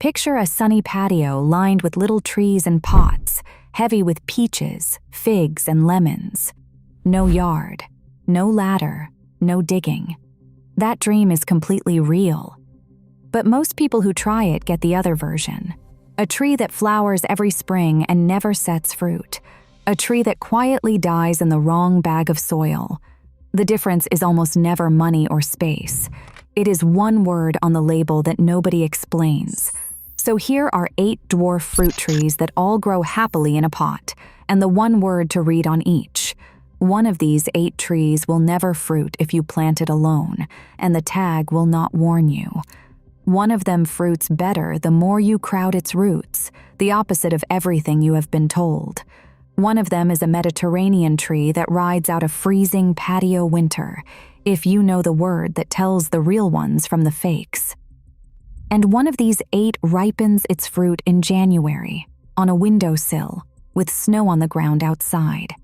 Picture a sunny patio lined with little trees and pots, heavy with peaches, figs, and lemons. No yard, no ladder, no digging. That dream is completely real. But most people who try it get the other version. A tree that flowers every spring and never sets fruit. A tree that quietly dies in the wrong bag of soil. The difference is almost never money or space. It is one word on the label that nobody explains. So here are 8 dwarf fruit trees that all grow happily in a pot, and the one word to read on each. One of these 8 trees will never fruit if you plant it alone, and the tag will not warn you. One of them fruits better the more you crowd its roots, the opposite of everything you have been told. One of them is a Mediterranean tree that rides out a freezing patio winter, if you know the word that tells the real ones from the fakes. And one of these 8 ripens its fruit in January, on a windowsill, with snow on the ground outside.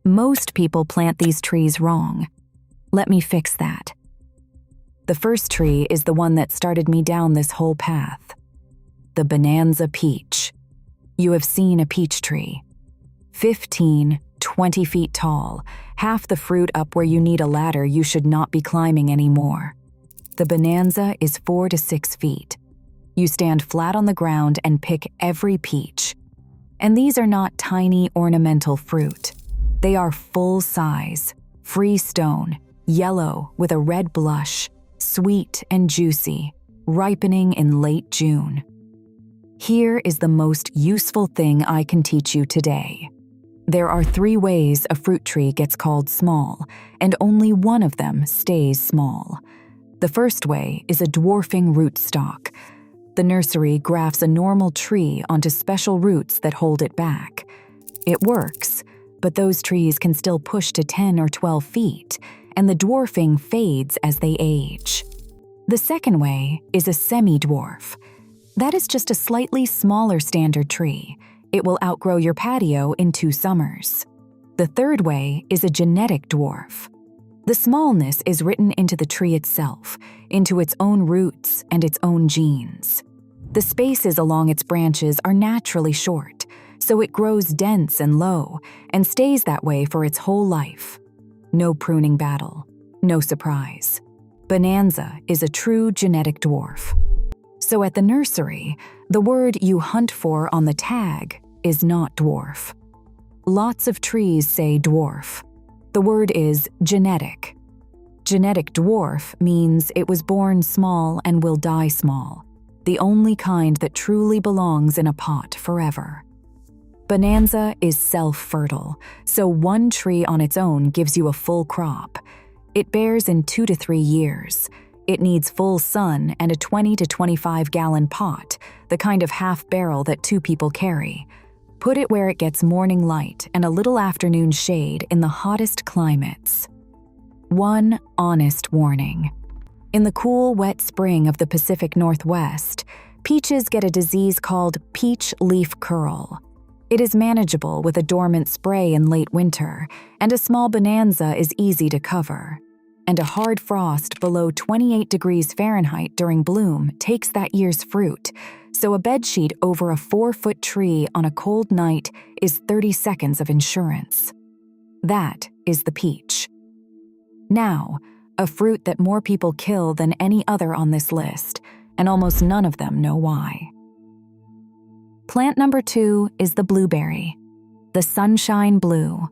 Most people plant these trees wrong. Let me fix that. The first tree is the one that started me down this whole path. The Bonanza peach. You have seen a peach tree. 15, 20 feet tall, half the fruit up where you need a ladder you should not be climbing anymore. The Bonanza is 4 to 6 feet. You stand flat on the ground and pick every peach. And these are not tiny ornamental fruit. They are full size, free stone, yellow with a red blush, sweet and juicy, ripening in late June. Here is the most useful thing I can teach you today. There are 3 ways a fruit tree gets called small, and only one of them stays small. The first way is a dwarfing rootstock. The nursery grafts a normal tree onto special roots that hold it back. It works, but those trees can still push to 10 or 12 feet, and the dwarfing fades as they age. The second way is a semi-dwarf. That is just a slightly smaller standard tree. It will outgrow your patio in 2 summers. The third way is a genetic dwarf. The smallness is written into the tree itself, into its own roots and its own genes. The spaces along its branches are naturally short, so it grows dense and low and stays that way for its whole life. No pruning battle, no surprise. Bonanza is a true genetic dwarf. So at the nursery, the word you hunt for on the tag is not dwarf. Lots of trees say dwarf. The word is genetic. Genetic dwarf means it was born small and will die small, the only kind that truly belongs in a pot forever. Bonanza is self-fertile, so one tree on its own gives you a full crop. It bears in 2 to 3 years. It needs full sun and a 20 to 25-gallon pot, the kind of half barrel that 2 people carry. Put it where it gets morning light and a little afternoon shade in the hottest climates. One honest warning. In the cool, wet spring of the Pacific Northwest, peaches get a disease called peach leaf curl. It is manageable with a dormant spray in late winter, and a small Bonanza is easy to cover. And a hard frost below 28 degrees Fahrenheit during bloom takes that year's fruit, so a bedsheet over a 4-foot tree on a cold night is 30 seconds of insurance. That is the peach. Now, a fruit that more people kill than any other on this list, and almost none of them know why. Plant number 2 is the blueberry, the sunshine blue.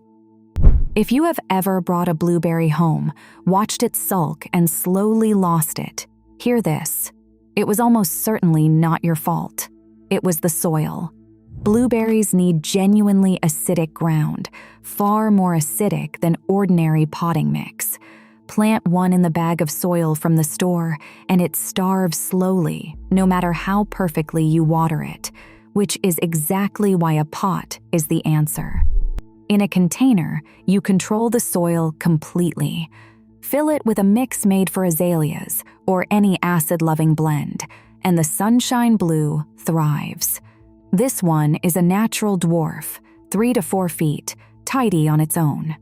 If you have ever brought a blueberry home, watched it sulk, and slowly lost it, hear this. It was almost certainly not your fault. It was the soil. Blueberries need genuinely acidic ground, far more acidic than ordinary potting mix. Plant one in the bag of soil from the store, and it starves slowly, no matter how perfectly you water it, which is exactly why a pot is the answer. In a container, you control the soil completely. Fill it with a mix made for azaleas or any acid-loving blend, and the sunshine blue thrives. This one is a natural dwarf, 3 to 4 feet, tidy on its own.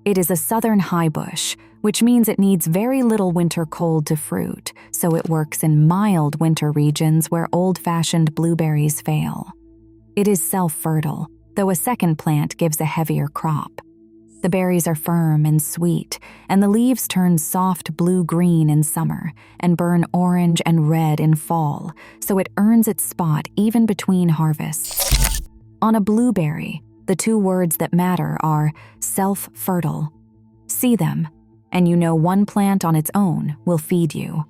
It is a southern high bush, which means it needs very little winter cold to fruit, so it works in mild winter regions where old-fashioned blueberries fail. It is self-fertile, though a second plant gives a heavier crop. The berries are firm and sweet, and the leaves turn soft blue-green in summer and burn orange and red in fall, so it earns its spot even between harvests. On a blueberry, the two words that matter are self-fertile. See them, and you know one plant on its own will feed you.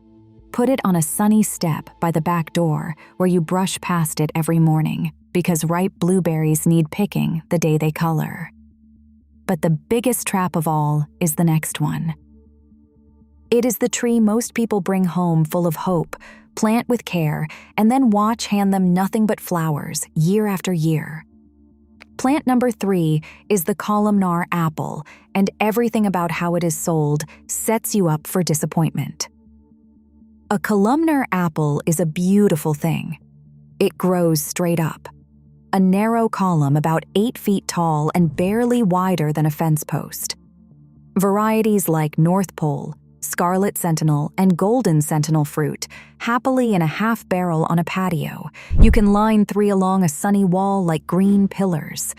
Put it on a sunny step by the back door where you brush past it every morning, because ripe blueberries need picking the day they color. But the biggest trap of all is the next one. It is the tree most people bring home full of hope, plant with care, and then watch hand them nothing but flowers year after year. Plant number 3 is the columnar apple, and everything about how it is sold sets you up for disappointment. A columnar apple is a beautiful thing. It grows straight up. A narrow column about 8 feet tall and barely wider than a fence post. Varieties like North Pole, Scarlet Sentinel, and Golden Sentinel fruit happily in a half barrel on a patio. You can line 3 along a sunny wall like green pillars.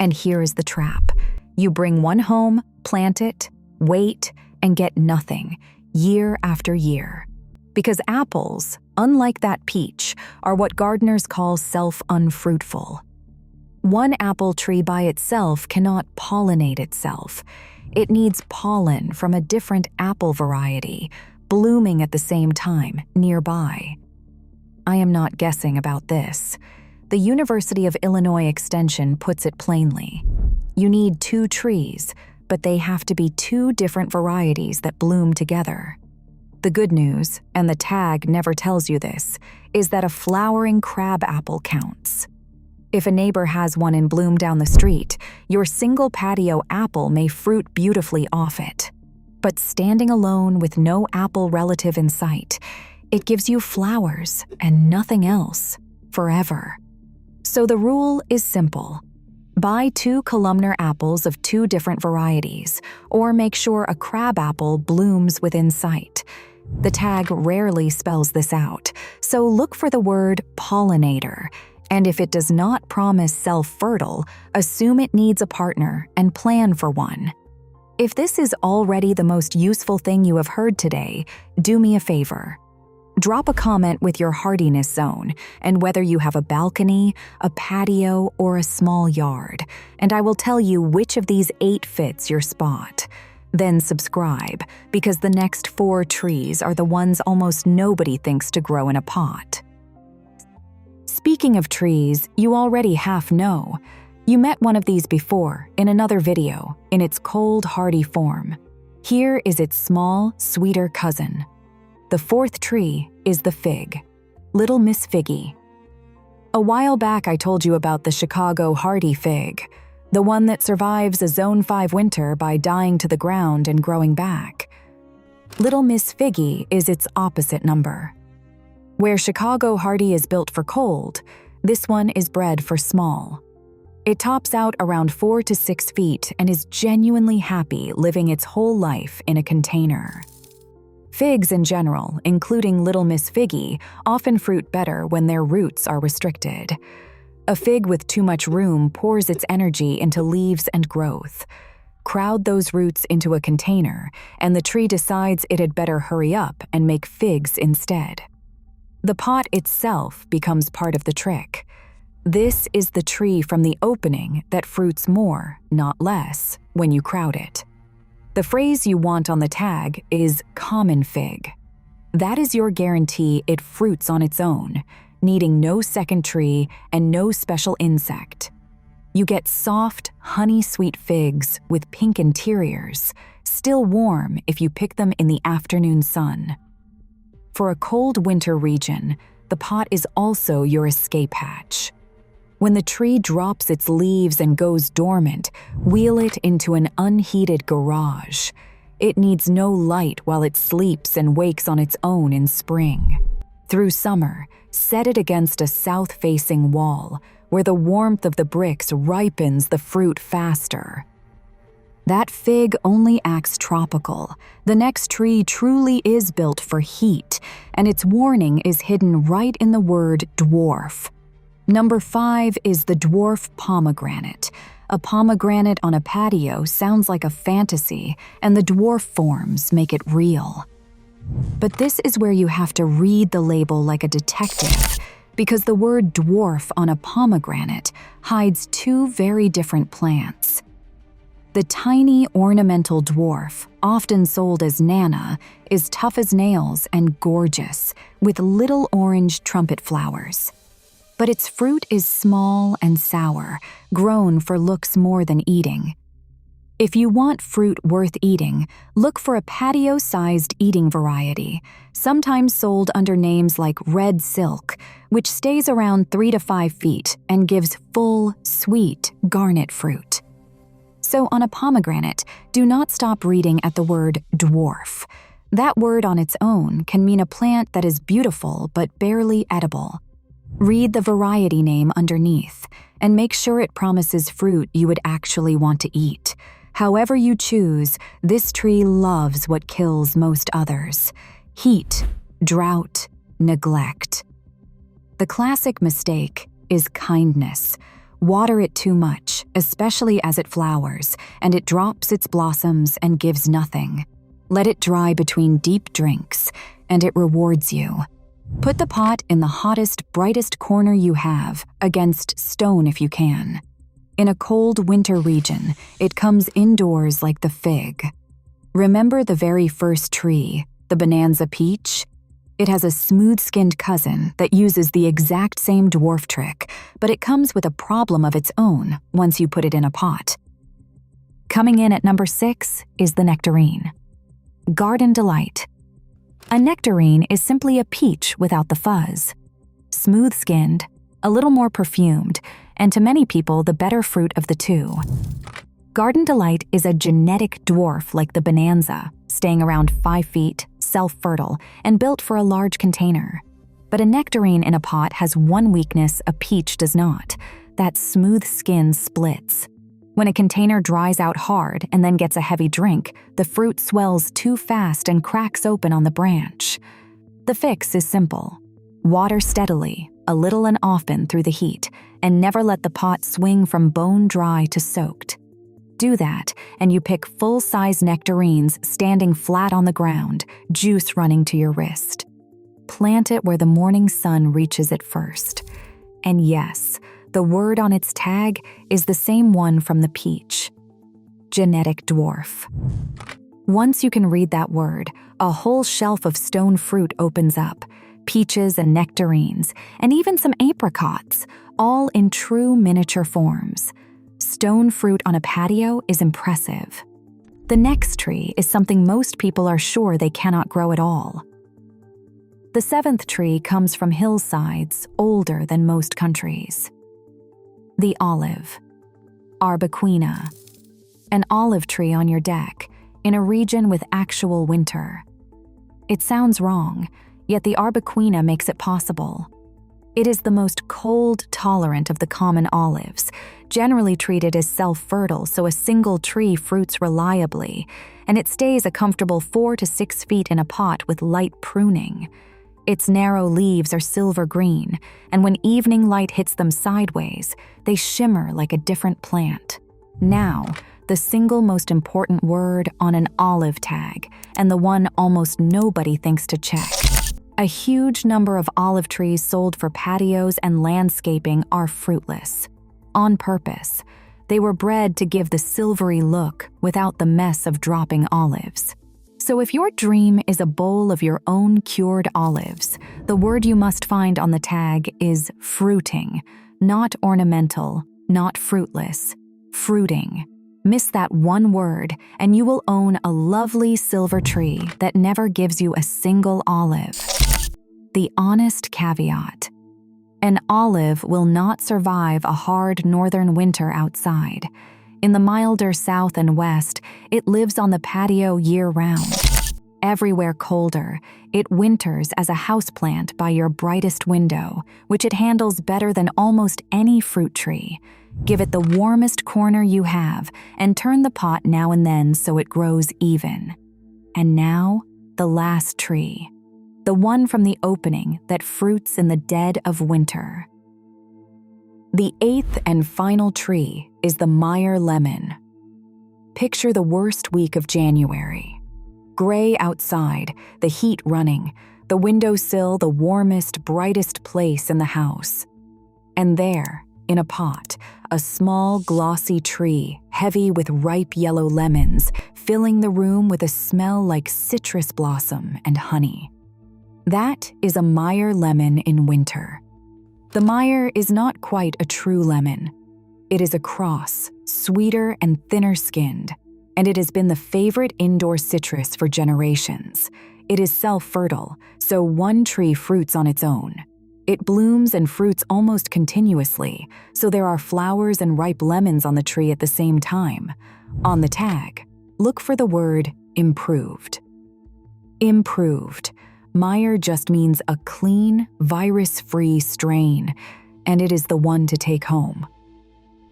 And here is the trap. You bring one home, plant it, wait, and get nothing, year after year. Because apples, unlike that peach, are what gardeners call self-unfruitful. One apple tree by itself cannot pollinate itself. It needs pollen from a different apple variety, blooming at the same time, nearby. I am not guessing about this. The University of Illinois Extension puts it plainly. You need 2 trees, but they have to be 2 different varieties that bloom together. The good news, and the tag never tells you this, is that a flowering crab apple counts. If a neighbor has one in bloom down the street, your single patio apple may fruit beautifully off it. But standing alone with no apple relative in sight, it gives you flowers and nothing else, forever. So the rule is simple. Buy 2 columnar apples of 2 different varieties, or make sure a crab apple blooms within sight. The tag rarely spells this out, so look for the word pollinator, and if it does not promise self-fertile, assume it needs a partner and plan for one. If this is already the most useful thing you have heard today, do me a favor. Drop a comment with your hardiness zone and whether you have a balcony, a patio, or a small yard, and I will tell you which of these 8 fits your spot. Then subscribe, because the next 4 trees are the ones almost nobody thinks to grow in a pot. Speaking of trees, you already half know. You met one of these before in another video, in its cold, hardy form. Here is its small, sweeter cousin. The 4th tree is the fig, Little Miss Figgy. A while back I told you about the Chicago hardy fig, the one that survives a Zone 5 winter by dying to the ground and growing back. Little Miss Figgy is its opposite number. Where Chicago hardy is built for cold, this one is bred for small. It tops out around 4 to 6 feet and is genuinely happy living its whole life in a container. Figs in general, including Little Miss Figgy, often fruit better when their roots are restricted. A fig with too much room pours its energy into leaves and growth. Crowd those roots into a container, and the tree decides it had better hurry up and make figs instead. The pot itself becomes part of the trick. This is the tree from the opening that fruits more, not less, when you crowd it. The phrase you want on the tag is common fig. That is your guarantee it fruits on its own, needing no second tree and no special insect. You get soft, honey-sweet figs with pink interiors, still warm if you pick them in the afternoon sun. For a cold winter region, the pot is also your escape hatch. When the tree drops its leaves and goes dormant, wheel it into an unheated garage. It needs no light while it sleeps and wakes on its own in spring. Through summer, set it against a south-facing wall, where the warmth of the bricks ripens the fruit faster. That fig only acts tropical. The next tree truly is built for heat, and its warning is hidden right in the word dwarf. Number 5 is the dwarf pomegranate. A pomegranate on a patio sounds like a fantasy, and the dwarf forms make it real. But this is where you have to read the label like a detective, because the word dwarf on a pomegranate hides two very different plants. The tiny ornamental dwarf, often sold as nana, is tough as nails and gorgeous, with little orange trumpet flowers. But its fruit is small and sour, grown for looks more than eating. If you want fruit worth eating, look for a patio-sized eating variety, sometimes sold under names like red silk, which stays around 3 to 5 feet and gives full, sweet, garnet fruit. So on a pomegranate, do not stop reading at the word dwarf. That word on its own can mean a plant that is beautiful but barely edible. Read the variety name underneath, and make sure it promises fruit you would actually want to eat. However you choose, this tree loves what kills most others: heat, drought, neglect. The classic mistake is kindness. Water it too much, especially as it flowers, and it drops its blossoms and gives nothing. Let it dry between deep drinks, and it rewards you. Put the pot in the hottest, brightest corner you have, against stone if you can. In a cold winter region, it comes indoors like the fig. Remember the very first tree, the Bonanza peach? It has a smooth-skinned cousin that uses the exact same dwarf trick, but it comes with a problem of its own once you put it in a pot. Coming in at number 6 is the nectarine. Garden delight. A nectarine is simply a peach without the fuzz. Smooth-skinned, a little more perfumed, and to many people the better fruit of the two. Garden delight is a genetic dwarf like the Bonanza, staying around 5 feet, self-fertile, and built for a large container. But a nectarine in a pot has one weakness a peach does not: that smooth skin splits. When a container dries out hard and then gets a heavy drink, the fruit swells too fast and cracks open on the branch. The fix is simple. Water steadily, a little and often through the heat, and never let the pot swing from bone dry to soaked. Do that, and you pick full-size nectarines standing flat on the ground, juice running to your wrist. Plant it where the morning sun reaches it first. And yes, the word on its tag is the same one from the peach: genetic dwarf. Once you can read that word, a whole shelf of stone fruit opens up: peaches and nectarines, and even some apricots, all in true miniature forms. Stone fruit on a patio is impressive. The next tree is something most people are sure they cannot grow at all. The 7th tree comes from hillsides older than most countries. The olive. Arbequina. An olive tree on your deck, in a region with actual winter. It sounds wrong, yet the Arbequina makes it possible. It is the most cold-tolerant of the common olives, generally treated as self-fertile so a single tree fruits reliably, and it stays a comfortable 4 to 6 feet in a pot with light pruning. Its narrow leaves are silver green, and when evening light hits them sideways, they shimmer like a different plant. Now, the single most important word on an olive tag, and the one almost nobody thinks to check. A huge number of olive trees sold for patios and landscaping are fruitless. On purpose, they were bred to give the silvery look without the mess of dropping olives. So if your dream is a bowl of your own cured olives, the word you must find on the tag is fruiting, not ornamental, not fruitless, fruiting. Miss that one word, and you will own a lovely silver tree that never gives you a single olive. The honest caveat. An olive will not survive a hard northern winter outside. In the milder south and west, it lives on the patio year-round. Everywhere colder, it winters as a houseplant by your brightest window, which it handles better than almost any fruit tree. Give it the warmest corner you have and turn the pot now and then so it grows even. And now, the last tree. The one from the opening that fruits in the dead of winter. The 8th and final tree is the Meyer lemon. Picture the worst week of January. Gray outside, the heat running, the windowsill the warmest, brightest place in the house. And there, in a pot, a small, glossy tree, heavy with ripe yellow lemons, filling the room with a smell like citrus blossom and honey. That is a Meyer lemon in winter. The Meyer is not quite a true lemon. It is a cross, sweeter and thinner-skinned, and it has been the favorite indoor citrus for generations. It is self-fertile, so one tree fruits on its own. It blooms and fruits almost continuously, so there are flowers and ripe lemons on the tree at the same time. On the tag, look for the word improved. Improved. Meyer just means a clean, virus-free strain, and it is the one to take home.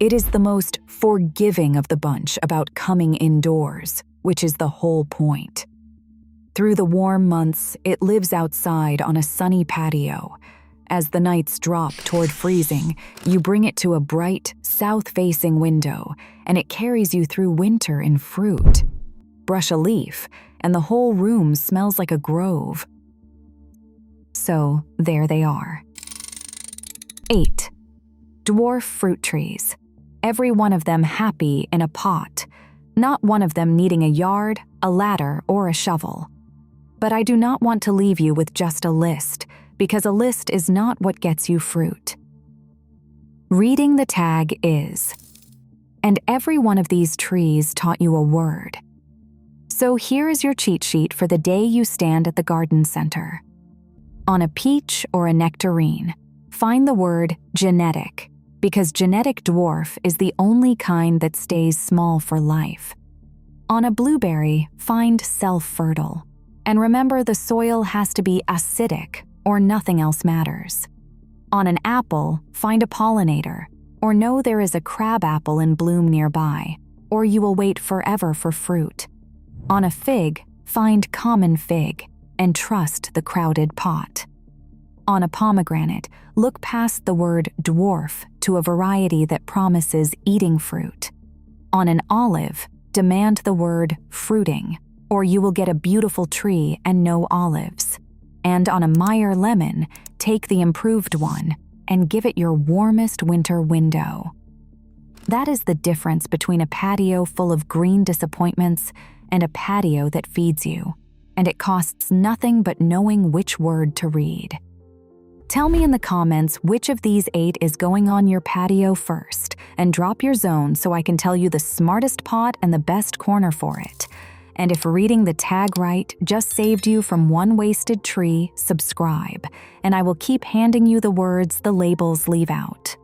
It is the most forgiving of the bunch about coming indoors, which is the whole point. Through the warm months, it lives outside on a sunny patio. As the nights drop toward freezing, you bring it to a bright, south-facing window, and it carries you through winter in fruit. Brush a leaf, and the whole room smells like a grove. So, there they are. 8. Dwarf fruit trees. Every one of them happy in a pot, not one of them needing a yard, a ladder, or a shovel. But I do not want to leave you with just a list, because a list is not what gets you fruit. Reading the tag is, and every one of these trees taught you a word. So here is your cheat sheet for the day you stand at the garden center. On a peach or a nectarine, find the word genetic, because genetic dwarf is the only kind that stays small for life. On a blueberry, find self-fertile. And remember, the soil has to be acidic or nothing else matters. On an apple, find a pollinator, or know there is a crab apple in bloom nearby, or you will wait forever for fruit. On a fig, find common fig, and trust the crowded pot. On a pomegranate, look past the word dwarf to a variety that promises eating fruit. On an olive, demand the word fruiting, or you will get a beautiful tree and no olives. And on a Meyer lemon, take the improved one and give it your warmest winter window. That is the difference between a patio full of green disappointments and a patio that feeds you, and it costs nothing but knowing which word to read. Tell me in the comments which of these 8 is going on your patio first, and drop your zone so I can tell you the smartest pot and the best corner for it. And if reading the tag right just saved you from one wasted tree, subscribe, and I will keep handing you the words the labels leave out.